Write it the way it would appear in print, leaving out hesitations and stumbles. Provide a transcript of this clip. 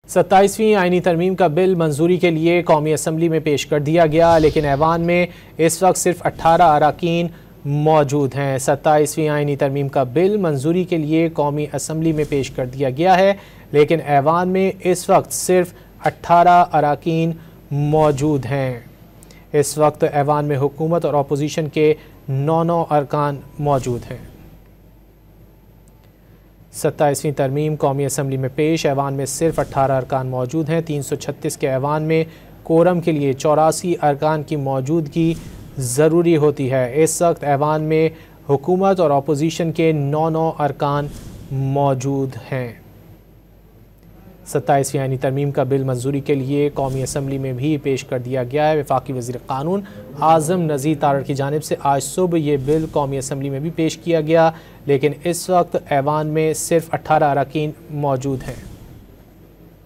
27वीं आईनी तरमीम का बिल मंजूरी के लिए कौमी असम्बली में पेश कर दिया गया, लेकिन ऐवान में इस वक्त सिर्फ 18 अरकान मौजूद हैं। 27वीं आईनी तरमीम का बिल मंजूरी के लिए कौमी असम्बली में पेश कर दिया गया है, लेकिन ऐवान में इस वक्त सिर्फ 18 अरकान मौजूद हैं। इस वक्त ऐवान में हुकूमत और अपोजिशन के 9 अरकान मौजूद हैं। 27वीं तरमीम कौमी असम्बली में पेश, ऐवान में सिर्फ 18 अरकान मौजूद हैं। 336 के ऐवान में कोरम के लिए 84 अरकान की मौजूदगी ज़रूरी होती है। इस वक्त ऐवान में हुकूमत और अपोजिशन के 9 अरकान मौजूद हैं। 27वीं आईनी तरमीम का बिल मंजूरी के लिए कौमी असम्बली में भी पेश कर दिया गया है। वफाकी वज़ीर क़ानून आज़म नज़ीर तारड़ की जानिब से आज सुबह ये बिल कौमी असम्बली में भी पेश किया गया, लेकिन इस वक्त ऐवान में सिर्फ 18 अरकान मौजूद हैं।